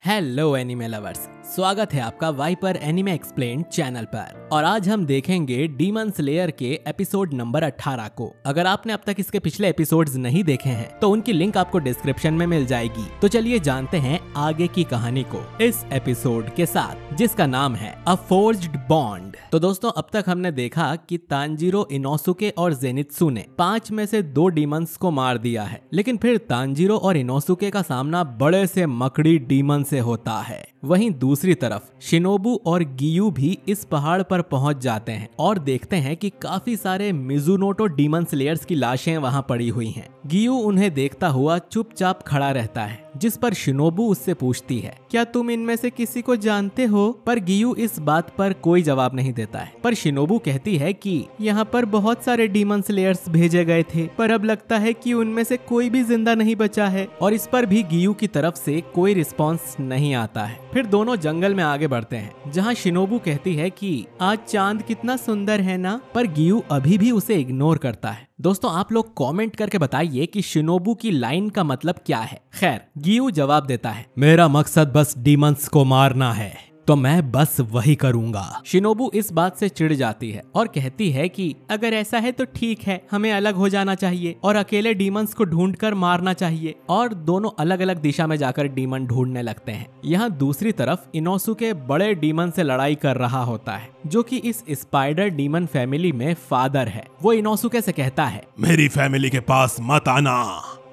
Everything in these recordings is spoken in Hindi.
हेलो एनिमे लवर्स, स्वागत है आपका वाइपर एनिमे एक्सप्लेन्ड चैनल पर। और आज हम देखेंगे डीमन स्लेयर के एपिसोड नंबर 18 को। अगर आपने अब तक इसके पिछले एपिसोड्स नहीं देखे हैं तो उनकी लिंक आपको डिस्क्रिप्शन में मिल जाएगी। तो चलिए जानते हैं आगे की कहानी को इस एपिसोड के साथ, जिसका नाम है अ फोर्ज्ड बॉन्ड। तो दोस्तों, अब तक हमने देखा कि तांजीरो, इनोसुके और जेनित्सु ने 5 में से 2 डीमंस को मार दिया है, लेकिन फिर तांजीरो और इनोसुके का सामना बड़े से मकड़ी डीमन से होता है। वहीं दूसरी तरफ शिनोबु और गियू भी इस पहाड़ पर पहुंच जाते हैं और देखते हैं कि काफी सारे मिजुनोटो डीमन स्लेयर्स की लाशें वहां पड़ी हुई हैं। गियू उन्हें देखता हुआ चुपचाप खड़ा रहता है, जिस पर शिनोबु उससे पूछती है, क्या तुम इनमें से किसी को जानते हो? पर गियू इस बात पर कोई जवाब नहीं देता है। पर शिनोबु कहती है कि यहाँ पर बहुत सारे डीमन स्लेयर्स भेजे गए थे, पर अब लगता है कि उनमें से कोई भी जिंदा नहीं बचा है। और इस पर भी गियू की तरफ से कोई रिस्पॉन्स नहीं आता है। फिर दोनों जंगल में आगे बढ़ते हैं, जहाँ शिनोबु कहती है कि आज चांद कितना सुंदर है ना, पर गियू अभी भी उसे इग्नोर करता है। दोस्तों, आप लोग कमेंट करके बताइए कि शिनोबु की लाइन का मतलब क्या है। खैर, गियू जवाब देता है, मेरा मकसद बस डीमंस को मारना है, तो मैं बस वही करूंगा। शिनोबु इस बात से चिढ़ जाती है और कहती है कि अगर ऐसा है तो ठीक है, हमें अलग हो जाना चाहिए और अकेले डीमंस को ढूंढकर मारना चाहिए। और दोनों अलग अलग दिशा में जाकर डीमन ढूंढने लगते हैं। यहाँ दूसरी तरफ इनोसुके बड़े डीमन से लड़ाई कर रहा होता है, जो कि इस स्पाइडर डीमन फैमिली में फादर है। वो इनोसुके से कहता है, मेरी फैमिली के पास मत आना,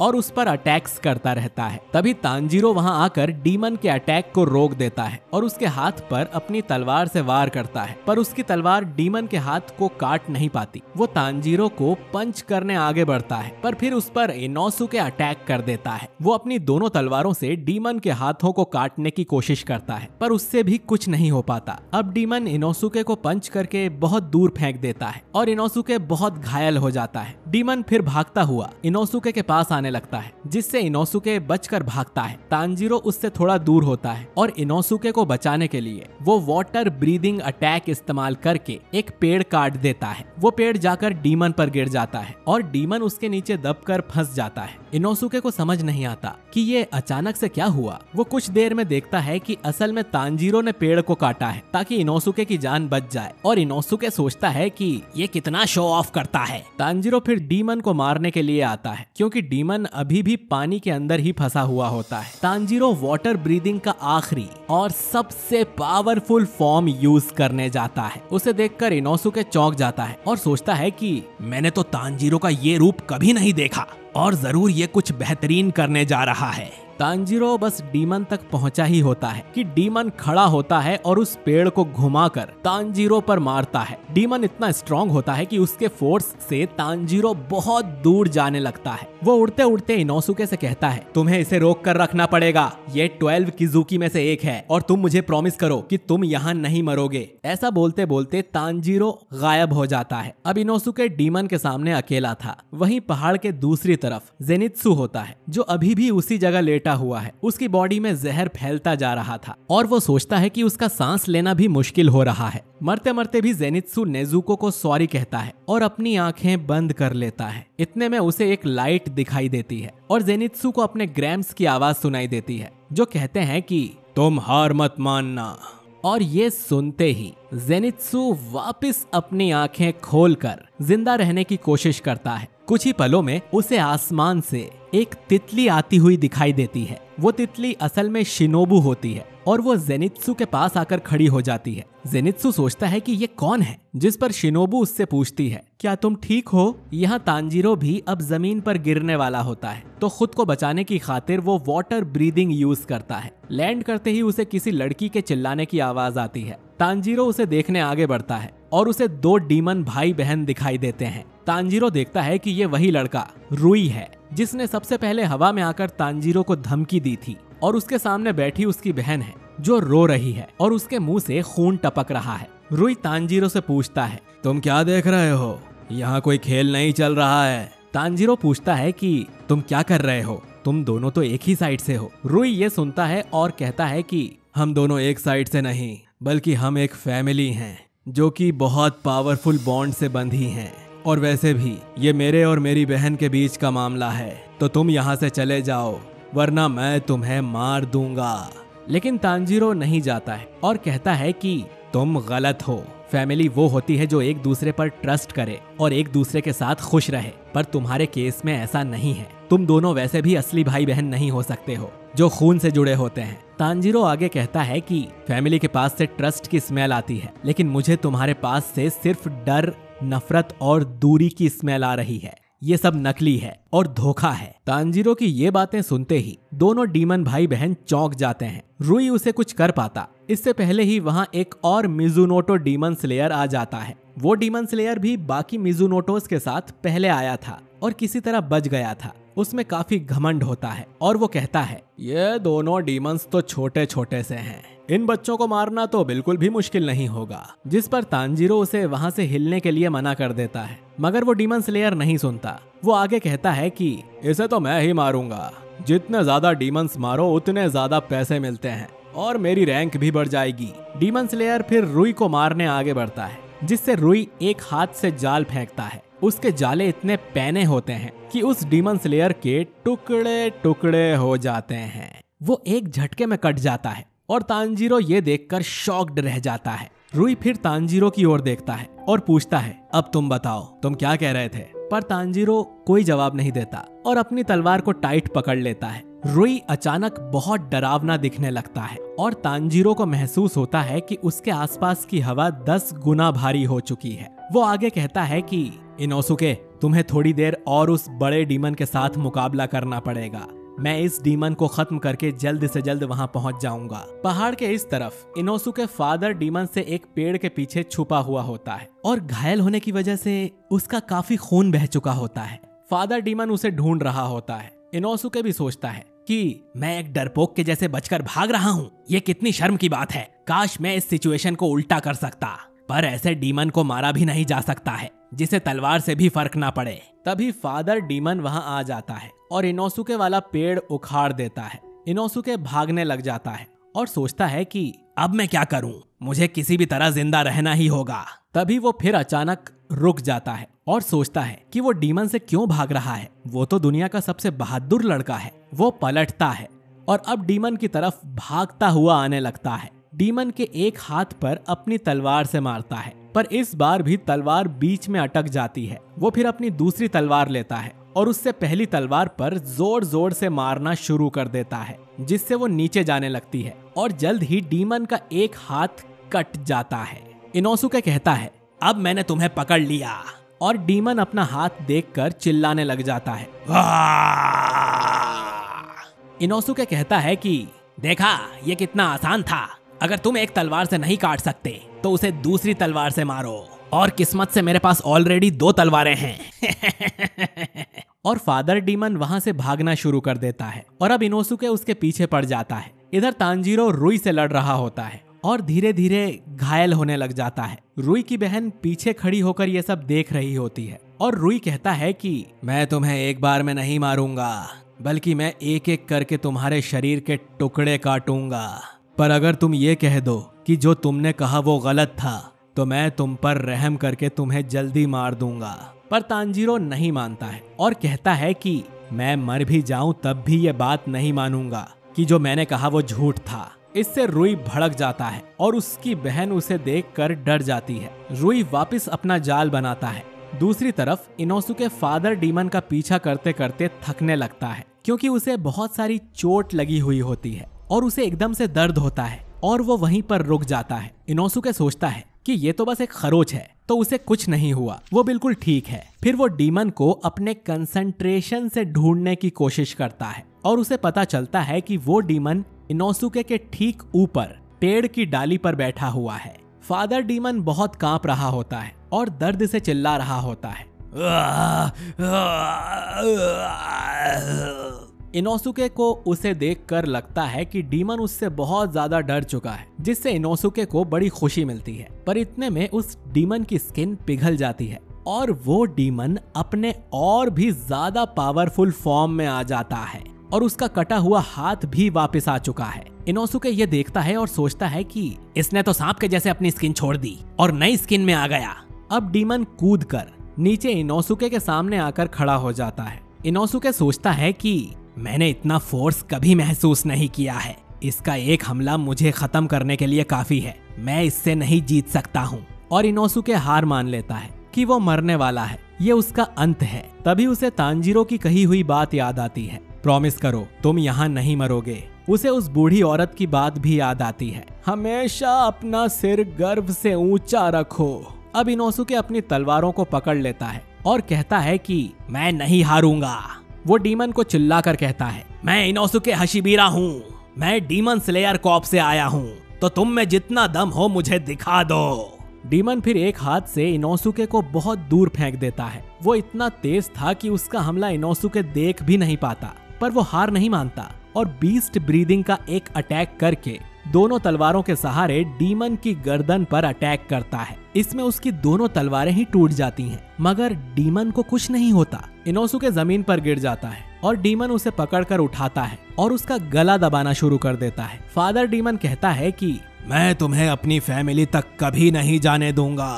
और उस पर अटैक्स करता रहता है। तभी तांजीरो वहां आकर डीमन के अटैक को रोक देता है और उसके हाथ पर अपनी तलवार से वार करता है, पर उसकी तलवार डीमन के हाथ को काट नहीं पाती। वो तांजीरो को पंच करने आगे बढ़ता है, पर फिर उस पर इनोसुके अटैक कर देता है। वो अपनी दोनों तलवारों से डीमन के हाथों को काटने की कोशिश करता है, पर उससे भी कुछ नहीं हो पाता। अब डीमन इनोसुके को पंच करके बहुत दूर फेंक देता है और इनोसुके बहुत घायल हो जाता है। डीमन फिर भागता हुआ इनोसुके के पास आने लगता है, जिससे इनोसुके बचकर भागता है। तांजीरो उससे थोड़ा दूर होता है और इनोसुके को बचाने के लिए वो वाटर ब्रीदिंग अटैक इस्तेमाल करके एक पेड़ काट देता है। वो पेड़ जाकर डीमन पर गिर जाता है और डीमन उसके नीचे दबकर फंस जाता है। इनोसुके को समझ नहीं आता कि ये अचानक से क्या हुआ। वो कुछ देर में देखता है कि असल में तांजीरो ने पेड़ को काटा है ताकि इनोसुके की जान बच जाए, और इनोसुके सोचता है कि ये कितना शो ऑफ करता है। तांजीरो फिर डीमन को मारने के लिए आता है, क्योंकि डीमन अभी भी पानी के अंदर ही फंसा हुआ होता है। तांजीरो वाटर ब्रीदिंग का आखिरी और सबसे पावरफुल फॉर्म यूज करने जाता है। उसे देखकर इनोसुके चौंक जाता है और सोचता है कि मैंने तो तांजीरो का ये रूप कभी नहीं देखा और जरूर ये कुछ बेहतरीन करने जा रहा है। तांजीरो बस डीमन तक पहुंचा ही होता है कि डीमन खड़ा होता है और उस पेड़ को घुमाकर तांजीरो पर मारता है। डीमन इतना स्ट्रांग होता है कि उसके फोर्स से तांजीरो बहुत दूर जाने लगता है। वो उड़ते उड़ते इनोसुके से कहता है, तुम्हें इसे रोक कर रखना पड़ेगा। ये 12 किजुकी में से एक है और तुम मुझे प्रॉमिस करो कि तुम यहाँ नहीं मरोगे। ऐसा बोलते बोलते तांजीरो गायब हो जाता है। अब इनोसुके डीमन के सामने अकेला था। वहीं पहाड़ के दूसरी तरफ जेनित्सु होता है, जो अभी भी उसी जगह लेटा हुआ है। उसकी बॉडी में जहर फैलता जा रहा था और वो सोचता है कि उसका सांस लेना भी मुश्किल हो रहा है। मरते मरते भी जेनित्सु नेजुको को सॉरी कहता है और अपनी आंखें बंद कर लेता है। इतने में उसे एक लाइट दिखाई देती है और जेनित्सु को अपने ग्रैम्स की आवाज सुनाई देती है, जो कहते हैं कि तुम हार मत मानना। और ये सुनते ही जेनित्सु वापस अपनी आंखें खोलकर जिंदा रहने की कोशिश करता है। कुछ ही पलों में उसे आसमान से एक तितली आती हुई दिखाई देती है। वो तितली असल में शिनोबु होती है और वो जेनित्सु के पास आकर खड़ी हो जाती है। जेनित्सु सोचता है कि ये कौन है, जिस पर शिनोबु उससे पूछती है, क्या तुम ठीक हो? यहाँ तांजीरो भी अब जमीन पर गिरने वाला होता है, तो खुद को बचाने की खातिर वो वाटर ब्रीदिंग यूज करता है। लैंड करते ही उसे किसी लड़की के चिल्लाने की आवाज आती है। तांजीरो उसे देखने आगे बढ़ता है और उसे 2 डीमन भाई बहन दिखाई देते हैं। तांजीरो देखता है कि ये वही लड़का रुई है, जिसने सबसे पहले हवा में आकर तांजीरो को धमकी दी थी, और उसके सामने बैठी उसकी बहन है जो रो रही है और उसके मुंह से खून टपक रहा है। रुई तांजीरो से पूछता है, तुम क्या देख रहे हो? यहाँ कोई खेल नहीं चल रहा है। तांजीरो पूछता है कि तुम क्या कर रहे हो? तुम दोनों तो एक ही साइड से हो। रुई ये सुनता है और कहता है कि हम दोनों एक साइड से नहीं, बल्कि हम एक फैमिली हैं जो कि बहुत पावरफुल बॉन्ड से बंधी हैं, और वैसे भी ये मेरे और मेरी बहन के बीच का मामला है, तो तुम यहाँ से चले जाओ वरना मैं तुम्हें मार दूंगा। लेकिन तांजीरो नहीं जाता है और कहता है कि तुम गलत हो। फैमिली वो होती है जो एक दूसरे पर ट्रस्ट करे और एक दूसरे के साथ खुश रहे, पर तुम्हारे केस में ऐसा नहीं है। तुम दोनों वैसे भी असली भाई बहन नहीं हो सकते हो जो खून से जुड़े होते हैं। तांजीरो आगे कहता है कि फैमिली के पास से ट्रस्ट की स्मेल आती है, लेकिन मुझे तुम्हारे पास से सिर्फ डर, नफरत और दूरी की स्मेल आ रही है। ये सब नकली है और धोखा है। तांजीरो की ये बातें सुनते ही दोनों डीमन भाई बहन चौंक जाते हैं। रुई उसे कुछ कर पाता, इससे पहले ही वहाँ एक और मिजुनोटो डीमन स्लेयर आ जाता है। वो डीमन स्लेयर भी बाकी मिजुनोटोस के साथ पहले आया था और किसी तरह बच गया था। उसमें काफी घमंड होता है और वो कहता है, ये दोनों डीमंस तो छोटे छोटे से हैं, इन बच्चों को मारना तो बिल्कुल भी मुश्किल नहीं होगा। जिस पर तांजीरो उसे वहाँ से हिलने के लिए मना कर देता है, मगर वो डीमन स्लेयर नहीं सुनता। वो आगे कहता है कि इसे तो मैं ही मारूंगा, जितने ज्यादा डीमंस मारो उतने ज्यादा पैसे मिलते हैं और मेरी रैंक भी बढ़ जाएगी। डीमन स्लेयर फिर रुई को मारने आगे बढ़ता है, जिससे रुई एक हाथ से जाल फेंकता है। उसके जाले इतने पैने होते हैं कि उस डीमन स्लेयर के टुकड़े टुकड़े हो जाते हैं। वो एक झटके में कट जाता है और तांजीरो ये देखकर शॉक्ड रह जाता है। रुई फिर तांजीरो की ओर देखता है और पूछता है, अब तुम बताओ, तुम क्या कह रहे थे? पर तांजीरो कोई जवाब नहीं देता और अपनी तलवार को टाइट पकड़ लेता है। रुई अचानक बहुत डरावना दिखने लगता है और तांजीरो को महसूस होता है कि उसके आसपास की हवा 10 गुना भारी हो चुकी है। वो आगे कहता है कि इनोसुके, तुम्हें थोड़ी देर और उस बड़े डीमन के साथ मुकाबला करना पड़ेगा। मैं इस डीमन को खत्म करके जल्द से जल्द वहां पहुंच जाऊंगा। पहाड़ के इस तरफ इनोसुके फादर डीमन से एक पेड़ के पीछे छुपा हुआ होता है और घायल होने की वजह से उसका काफी खून बह चुका होता है। फादर डीमन उसे ढूंढ रहा होता है। इनोसुके भी सोचता है कि मैं एक डरपोक के जैसे बचकर भाग रहा हूँ, ये कितनी शर्म की बात है। काश मैं इस सिचुएशन को उल्टा कर सकता, पर ऐसे डीमन को मारा भी नहीं जा सकता है जिसे तलवार से भी फर्क ना पड़े। तभी फादर डीमन वहां आ जाता है और इनोसुके वाला पेड़ उखाड़ देता है। इनोसुके भागने लग जाता है और सोचता है कि अब मैं क्या करूं, मुझे किसी भी तरह जिंदा रहना ही होगा। तभी वो फिर अचानक रुक जाता है और सोचता है कि वो डीमन से क्यों भाग रहा है। वो तो दुनिया का सबसे बहादुर लड़का है। वो पलटता है और अब डीमन की तरफ भागता हुआ आने लगता है। डीमन के एक हाथ पर अपनी तलवार से मारता है, पर इस बार भी तलवार बीच में अटक जाती है। वो फिर अपनी दूसरी तलवार लेता है और उससे पहली तलवार पर जोर जोर से मारना शुरू कर देता है, जिससे वो नीचे जाने लगती है और जल्द ही डीमन का एक हाथ कट जाता है। इनोसुके कहता है, अब मैंने तुम्हें पकड़ लिया, और डीमन अपना हाथ देखकर चिल्लाने लग जाता है। इनोसुके कहता है कि देखा, ये कितना आसान था। अगर तुम एक तलवार से नहीं काट सकते तो उसे दूसरी तलवार से मारो, और किस्मत से मेरे पास ऑलरेडी 2 तलवारें हैं। और फादर डीमन वहां से भागना शुरू कर देता है और अब इनोसुके उसके पीछे पड़ जाता है। इधर तांजीरो रुई से लड़ रहा होता है और धीरे धीरे घायल होने लग जाता है। रुई की बहन पीछे खड़ी होकर ये सब देख रही होती है और रुई कहता है कि मैं तुम्हें एक बार में नहीं मारूंगा, बल्कि मैं एक एक करके तुम्हारे शरीर के टुकड़े काटूंगा। पर अगर तुम ये कह दो कि जो तुमने कहा वो गलत था, तो मैं तुम पर रहम करके तुम्हें जल्दी मार दूंगा। पर तांजीरो नहीं मानता है और कहता है कि मैं मर भी जाऊं तब भी ये बात नहीं मानूंगा कि जो मैंने कहा वो झूठ था। इससे रुई भड़क जाता है और उसकी बहन उसे देखकर डर जाती है। रुई वापस अपना जाल बनाता है। दूसरी तरफ इनोसुके फादर डीमन का पीछा करते करते थकने लगता है, क्योंकि उसे बहुत सारी चोट लगी हुई होती है और उसे एकदम से दर्द होता है और वो वहीं पर रुक जाता है। इनोसुके सोचता है कि ये तो बस एक खरोच है, तो उसे कुछ नहीं हुआ, वो बिल्कुल ठीक है। फिर वो डीमन को अपने कंसंट्रेशन से ढूंढने की कोशिश करता है और उसे पता चलता है कि वो डीमन इनोसुके के ठीक ऊपर पेड़ की डाली पर बैठा हुआ है। फादर डीमन बहुत कांप रहा होता है और दर्द से चिल्ला रहा होता है। इनोसुके को उसे देखकर लगता है कि डीमन उससे बहुत ज्यादा डर चुका है, जिससे इनोसुके को बड़ी खुशी मिलती है। पर इतने में उस डीमन की स्किन पिघल जाती है और वो डीमन अपने और भी ज्यादा पावरफुल फॉर्म में आ जाता है और उसका कटा हुआ हाथ भी वापस आ चुका है। इनोसुके ये देखता है और सोचता है कि इसने तो सांप के जैसे अपनी स्किन छोड़ दी और नई स्किन में आ गया। अब डीमन कूदकर नीचे इनोसुके के सामने आकर खड़ा हो जाता है। इनोसुके सोचता है कि मैंने इतना फोर्स कभी महसूस नहीं किया है। इसका एक हमला मुझे खत्म करने के लिए काफी है, मैं इससे नहीं जीत सकता हूँ। और इनोसुके हार मान लेता है कि वो मरने वाला है, ये उसका अंत है। तभी उसे तांजीरो की कही हुई बात याद आती है, प्रॉमिस करो तुम यहाँ नहीं मरोगे। उसे उस बूढ़ी औरत की बात भी याद आती है, हमेशा अपना सिर गर्व से ऊंचा रखो। अब इनोसुके अपनी तलवारों को पकड़ लेता है और कहता है कि मैं नहीं हारूंगा। वो डीमन को चिल्लाकर कहता है, मैं इनोसुके हशिबिरा हूँ, मैं डीमन स्लेयर कॉर्प से आया हूँ, तो तुम में जितना दम हो मुझे दिखा दो। डीमन फिर एक हाथ से इनोसुके को बहुत दूर फेंक देता है। वो इतना तेज था कि उसका हमला इनोसुके देख भी नहीं पाता, पर वो हार नहीं मानता और बीस्ट ब्रीदिंग का एक अटैक करके दोनों तलवारों के सहारे डीमन की गर्दन पर अटैक करता है। इसमें उसकी दोनों तलवारें ही टूट जाती हैं, मगर डीमन को कुछ नहीं होता। इनोसुके जमीन पर गिर जाता है और डीमन उसे पकड़कर उठाता है और उसका गला दबाना शुरू कर देता है। फादर डीमन कहता है कि मैं तुम्हें अपनी फैमिली तक कभी नहीं जाने दूंगा।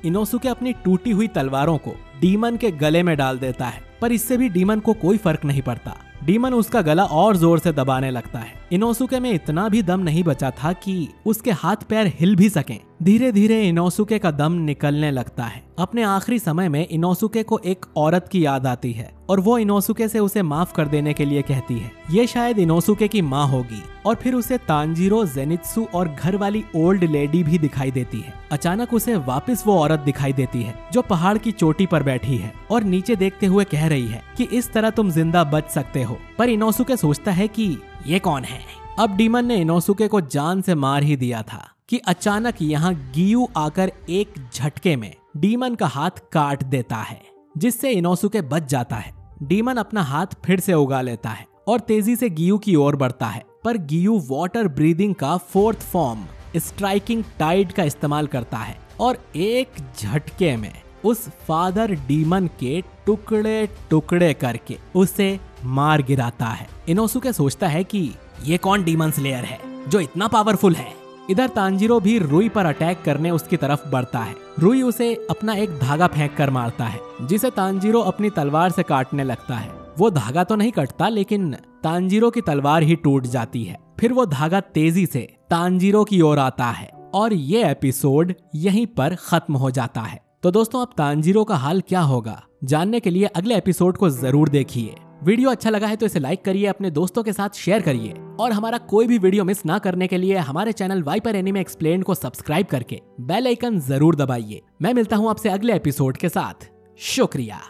इनोसुके अपनी टूटी हुई तलवारों को डीमन के गले में डाल देता है, पर इससे भी डीमन को कोई फर्क नहीं पड़ता। डीमन उसका गला और जोर से दबाने लगता है। इनोसुके में इतना भी दम नहीं बचा था कि उसके हाथ पैर हिल भी सकें। धीरे धीरे इनोसुके का दम निकलने लगता है। अपने आखिरी समय में इनोसुके को एक औरत की याद आती है और वो इनोसुके से उसे माफ कर देने के लिए कहती है। ये शायद इनोसुके की माँ होगी। और फिर उसे तांजीरो, जेनित्सु और घर वाली ओल्ड लेडी भी दिखाई देती है। अचानक उसे वापस वो औरत दिखाई देती है जो पहाड़ की चोटी पर बैठी है और नीचे देखते हुए कह रही है कि इस तरह तुम जिंदा बच सकते हो। पर इनोसुके सोचता है कि ये कौन है। अब डीमन ने इनोसुके को जान से मार ही दिया था कि अचानक यहाँ गियू आकर एक झटके में डीमन का हाथ काट देता है, जिससे इनोसुके बच जाता है। डीमन अपना हाथ फिर से उगा लेता है और तेजी से गियू की ओर बढ़ता है, पर गियू वाटर ब्रीदिंग का फोर्थ फॉर्म स्ट्राइकिंग टाइड का इस्तेमाल करता है और एक झटके में उस फादर डीमन के टुकड़े टुकड़े करके उसे मार गिराता है। इनोसुके सोचता है कि ये कौन डीमन स्लेयर है जो इतना पावरफुल है। इधर तांजीरो भी रुई पर अटैक करने उसकी तरफ बढ़ता है। रुई उसे अपना एक धागा फेंक कर मारता है, जिसे तांजीरो अपनी तलवार से काटने लगता है। वो धागा तो नहीं कटता, लेकिन तांजीरो की तलवार ही टूट जाती है। फिर वो धागा तेजी से तांजीरो की ओर आता है और ये एपिसोड यहीं पर खत्म हो जाता है। तो दोस्तों, अब तांजीरो का हाल क्या होगा जानने के लिए अगले एपिसोड को जरूर देखिए। वीडियो अच्छा लगा है तो इसे लाइक करिए, अपने दोस्तों के साथ शेयर करिए और हमारा कोई भी वीडियो मिस ना करने के लिए हमारे चैनल वाइपर एनीमे एक्सप्लेन्ड को सब्सक्राइब करके बेल आइकन जरूर दबाइए। मैं मिलता हूँ आपसे अगले एपिसोड के साथ। शुक्रिया।